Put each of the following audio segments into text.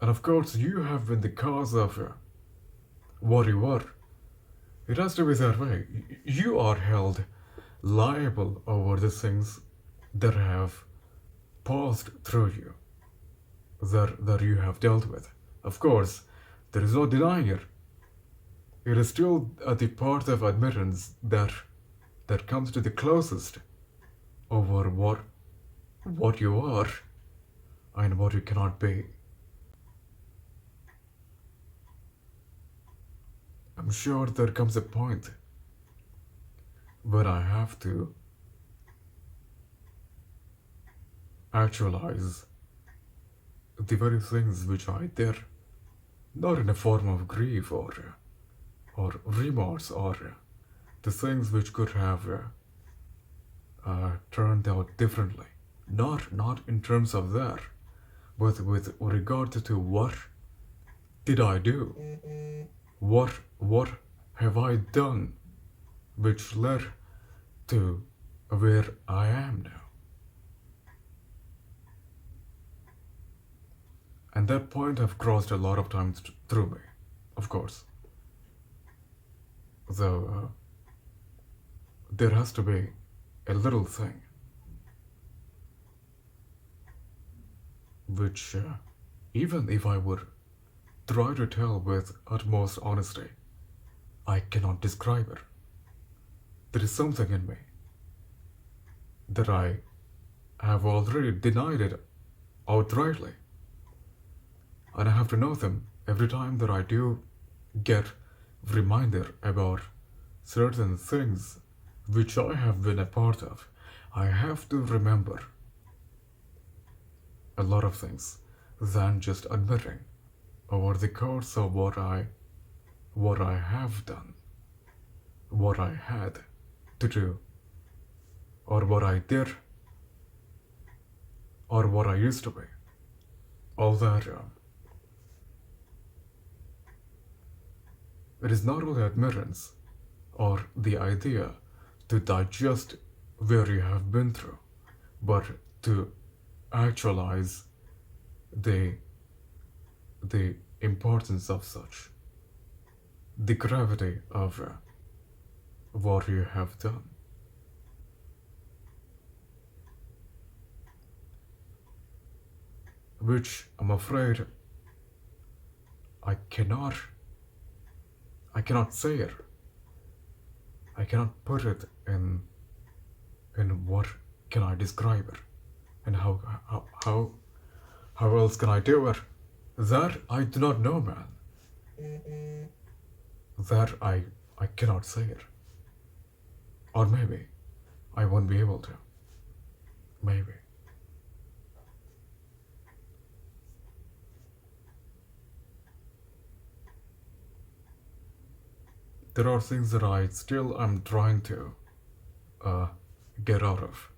And of course, you have been the cause of what you were. It has to be that way. You are held liable over the things that have passed through you, that you have dealt with. Of course, there is no denying it. It is still the part of admittance that comes to the closest over what you are and what you cannot be. I'm sure there comes a point where I have to actualize the very things which I did, not in a form of grief or remorse or the things which could have turned out differently. Not in terms of that, but with regard to what did I do? What have I done which led to where I am now? And that point have crossed a lot of times through me, of course. Though there has to be a little thing which, even if I would try to tell with utmost honesty, I cannot describe it. There is something in me that I have already denied it outrightly. And I have to know them every time that I do get reminded about certain things which I have been a part of. I have to remember a lot of things than just admitting over the course of what I have done, what I had to do, or what I did, or what I used to be. All that it is not only admittance or the idea to digest where you have been through, but to actualize the importance of such, the gravity of what you have done. Which I'm afraid I cannot say it. I cannot put it in what can I describe it, and how else can I do it? That I do not know, man. That I cannot say it. Or maybe I won't be able to. Maybe. There are things that I still am trying to get out of,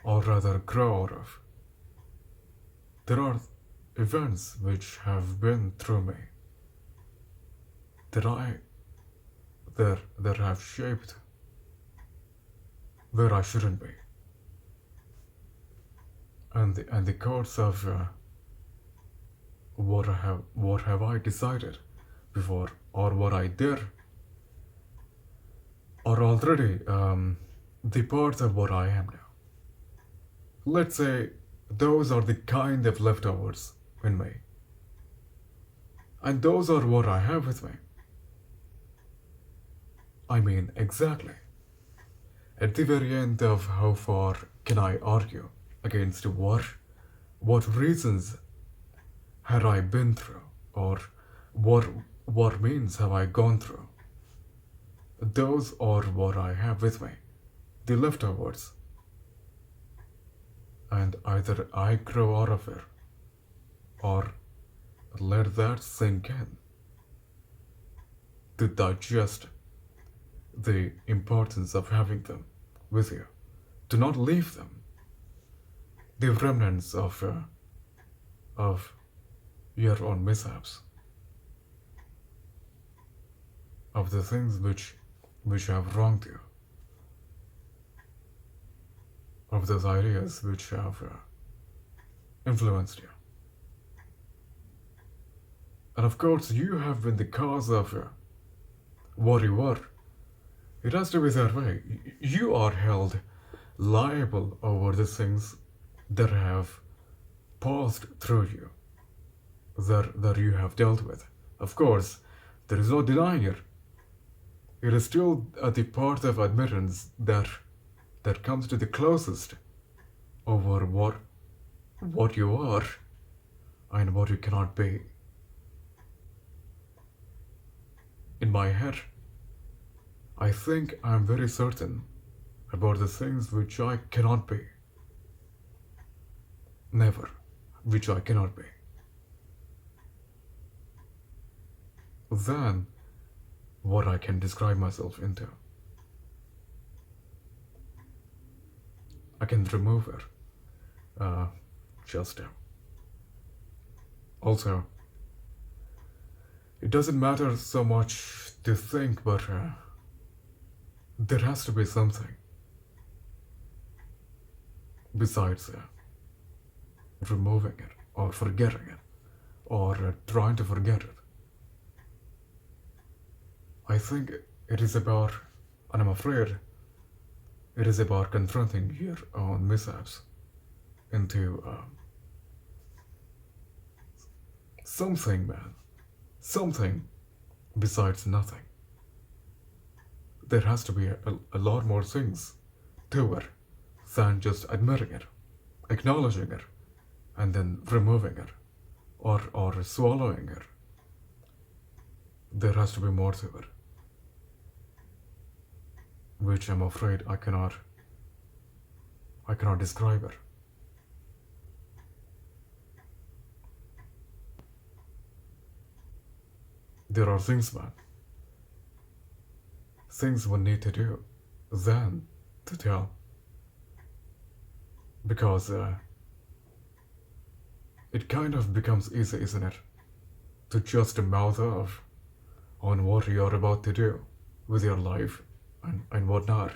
or rather grow out of. There are events which have been through me that have shaped where I shouldn't be, and the course of what have I decided before, or what I did, are already the parts of what I am now. Let's say those are the kind of leftovers in me, and those are what I have with me. I mean, exactly. At the very end of how far can I argue against what reasons had I been through, or what means have I gone through? Those are what I have with me, the leftovers. And either I grow out of it, or let that sink in to digest the importance of having them with you, to not leave them, the remnants of your own mishaps, of the things which have wronged you, of those ideas which have influenced you. And of course, you have been the cause of what you were. It has to be that way. You are held liable over the things that have passed through you, that you have dealt with. Of course, there is no denying it. It is still the part of admittance that comes to the closest over what you are and what you cannot be. In my head, I think I am very certain about the things which I cannot be. Never, which I cannot be. Than what I can describe myself into. I can remove it. Just also, it doesn't matter so much to think, but there has to be something besides removing it or forgetting it or trying to forget it. I think it is about, and I'm afraid it is about confronting your own mishaps into something, man. Something besides nothing. There has to be a lot more things to it than just admitting it, acknowledging it, and then removing it or swallowing it. There has to be more to it, which I'm afraid I cannot describe it. There are things, man. Things one need to do than to tell. Because it kind of becomes easy, isn't it? To just mouth off on what you're about to do with your life and whatnot.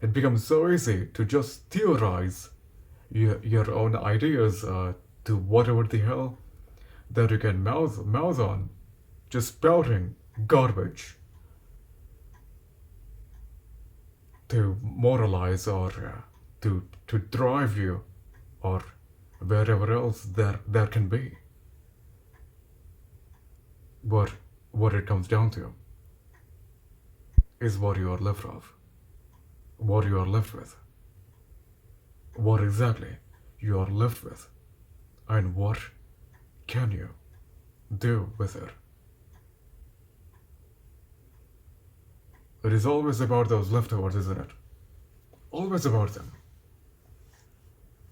It becomes so easy to just theorize your own ideas to whatever the hell that you can mouth on, just spouting garbage to moralize or to drive you or wherever else there can be. But what it comes down to is what you are left of, what you are left with, what exactly you are left with, and what can you do with it. It is always about those leftovers, isn't it? Always about them.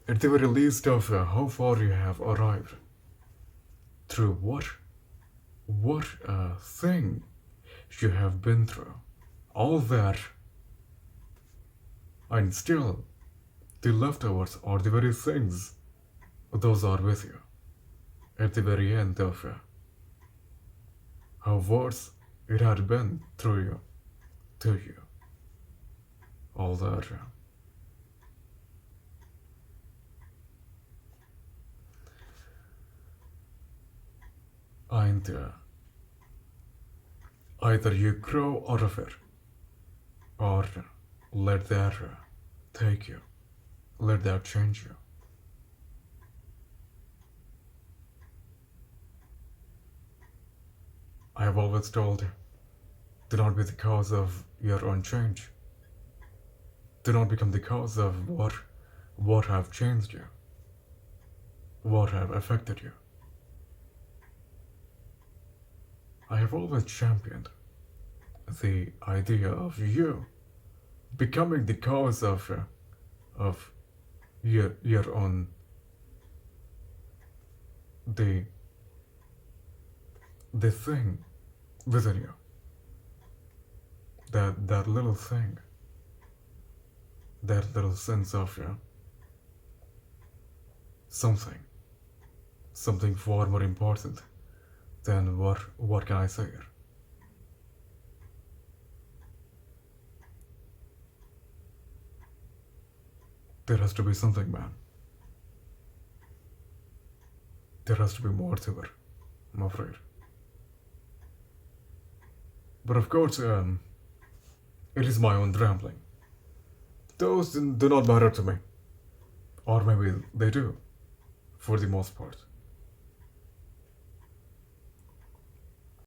At the very least of how far you have arrived. Through what thing you have been through. All that. And still, the leftovers are the very things. Those are with you. At the very end of how worse it had been through you. To you. All that. And either you grow out of it or let that take you, let that change you. I have always told, do not be the cause of your own change. Do not become the cause of what have changed you, what have affected you. I have always championed the idea of you becoming the cause of your own the thing within you. That little thing, that little sense of something far more important than what can I say here? There has to be something, man. There has to be more to it, I'm afraid. But of course, it is my own rambling. Those do not matter to me. Or maybe they do, for the most part.